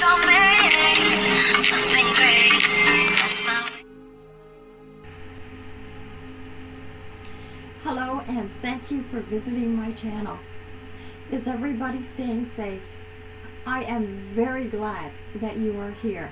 Soulmate, something great. That's my way. Hello and thank you for visiting my channel. Is everybody staying safe? I am very glad that you are here.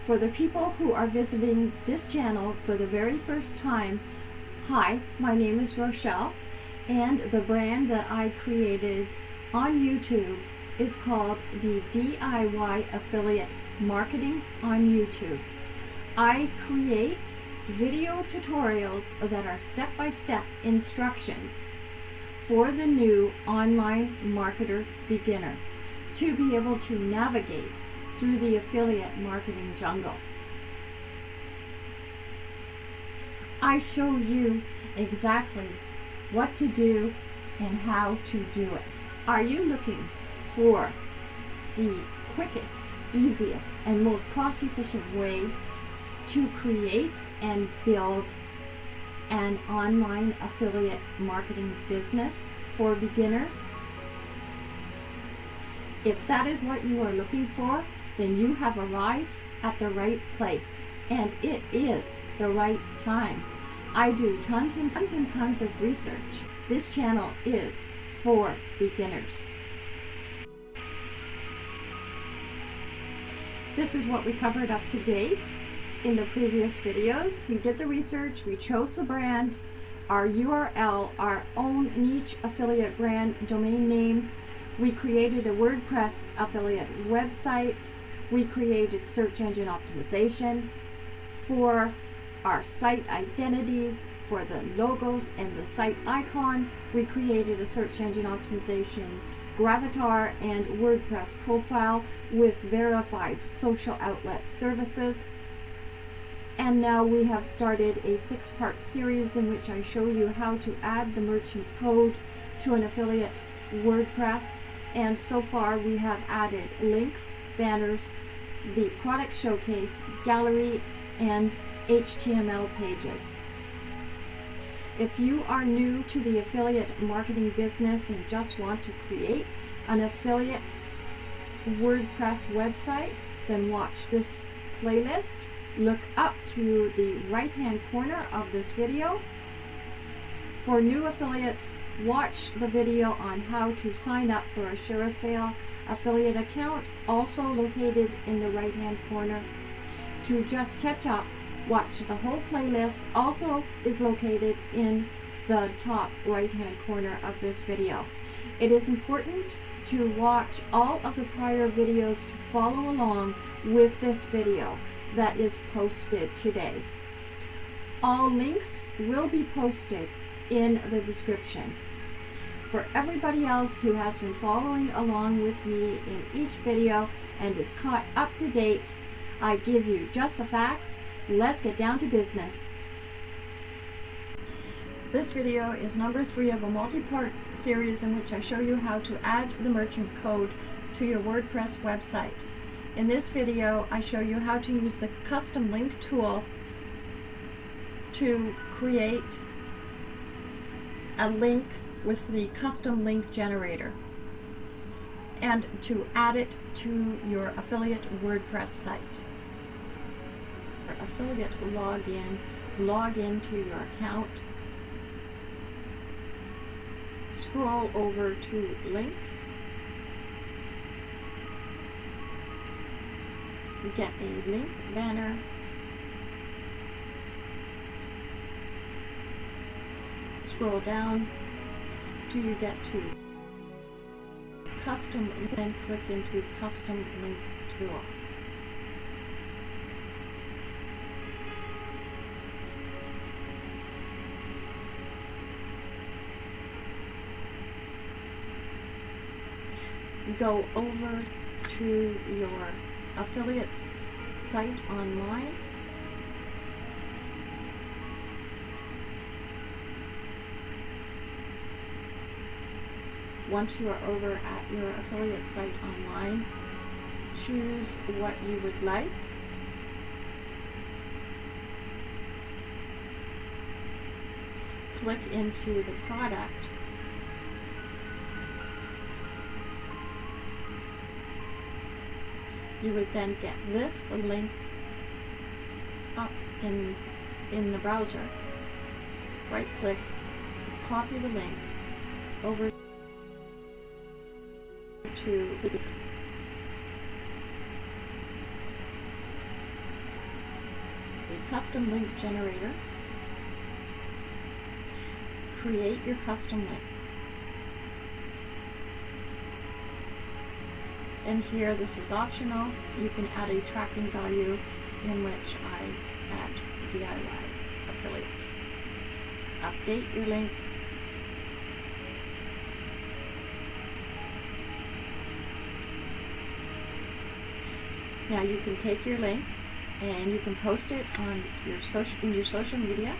For the people who are visiting this channel for the very first time, hi, my name is Rochelle, and the brand that I created on YouTube is called the DIY Affiliate Marketing on YouTube. I create video tutorials that are step-by-step instructions for the new online marketer beginner to be able to navigate through the affiliate marketing jungle. I show you exactly what to do and how to do it. Are you looking for the quickest, easiest, and most cost-efficient way to create and build an online affiliate marketing business for beginners? If that is what you are looking for, then you have arrived at the right place, and it is the right time. I do tons and tons and tons of research. This channel is for beginners. This is what we covered up to date in the previous videos. We did the research, we chose the brand, our URL, our own niche affiliate brand domain name. We created a WordPress affiliate website. We created search engine optimization for our site identities, for the logos and the site icon. We created a search engine optimization Gravatar and WordPress profile with verified social outlet services. And now we have started a 6-part series in which I show you how to add the merchant's code to an affiliate WordPress. And so far we have added links, banners, the product showcase, gallery, and HTML pages. If you are new to the affiliate marketing business and just want to create an affiliate WordPress website, then watch this playlist. Look up to the right-hand corner of this video. For new affiliates, watch the video on how to sign up for a ShareASale affiliate account, also located in the right-hand corner. To just catch up, watch the whole playlist, also is located in the top right-hand corner of this video. It is important to watch all of the prior videos to follow along with this video that is posted today. All links will be posted in the description. For everybody else who has been following along with me in each video and is caught up to date, I give you just the facts. Let's get down to business. This video is number 3 of a multi-part series in which I show you how to add the merchant code to your WordPress website. In this video, I show you how to use the custom link tool to create a link with the custom link generator and to add it to your affiliate WordPress site. For affiliate login, log into your account, scroll over to links, get a link banner, scroll down till you get to custom, then click into custom link tool. Go over to your affiliate's site online. Once you are over at your affiliate site online, choose what you would like. Click into the product. you would then get this link up in the browser. Right click, copy the link over to the custom link generator. Create your custom link. And here, this is optional. You can add a tracking value, in which I add DIY affiliate. Update your link. Now you can take your link and you can post it on your social media.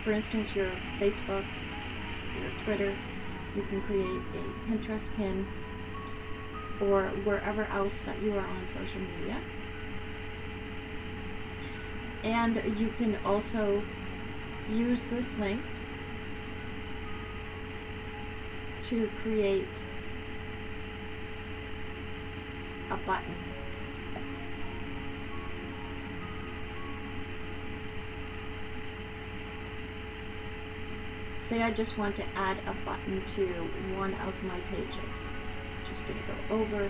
For instance, your Facebook, your Twitter. You can create a Pinterest pin, or wherever else that you are on social media. And you can also use this link to create a button. Say I just want to add a button to one of my pages. Just going to go over.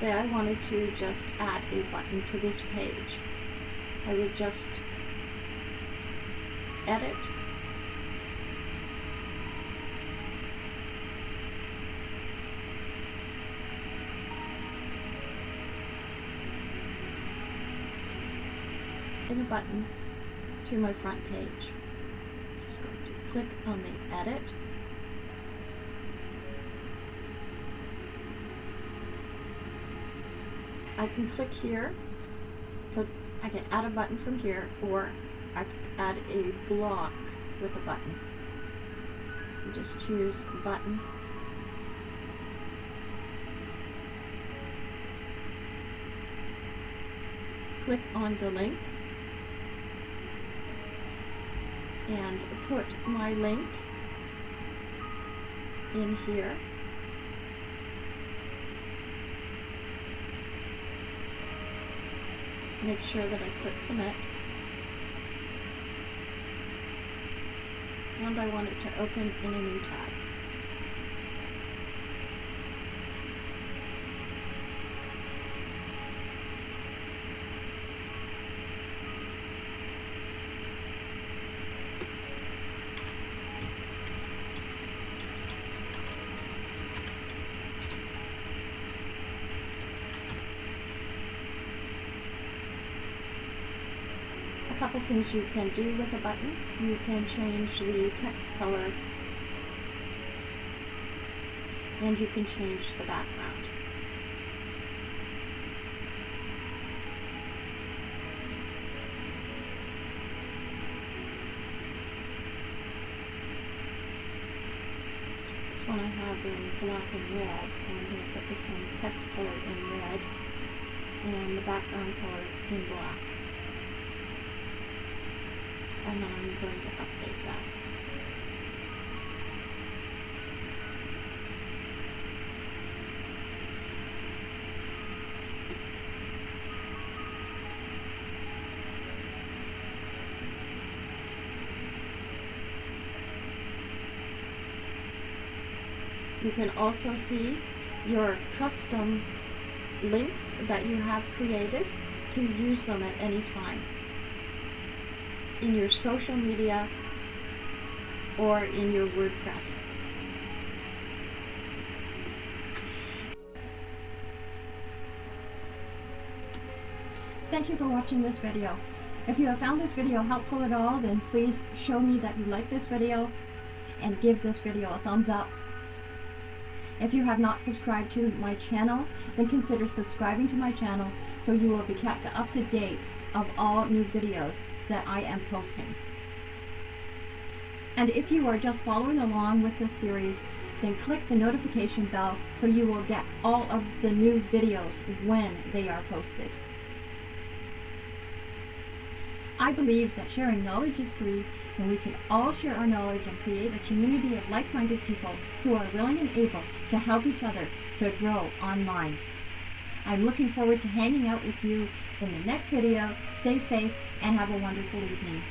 Say I wanted to just add a button to this page. I would just edit, a button to my front page. Just going to click on the edit. I can click here, I can add a button from here, or I can add a block with a button. You just choose button. Click on the link and put my link in here. Make sure that I click submit. And I want it to open in a new tab. A couple things you can do with a button. You can change the text color, and you can change the background. This one I have in black and red, so I'm going to put this one text color in red and the background color in black. And then I'm going to update that. You can also see your custom links that you have created to use them at any time in your social media or in your WordPress. Thank you for watching this video. If you have found this video helpful at all, then please show me that you like this video and give this video a thumbs up. If you have not subscribed to my channel, then consider subscribing to my channel so you will be kept up to date of all new videos that I am posting. And if you are just following along with this series, then click the notification bell so you will get all of the new videos when they are posted. I believe that sharing knowledge is free, and we can all share our knowledge and create a community of like-minded people who are willing and able to help each other to grow online. I'm looking forward to hanging out with you in the next video. Stay safe and have a wonderful evening.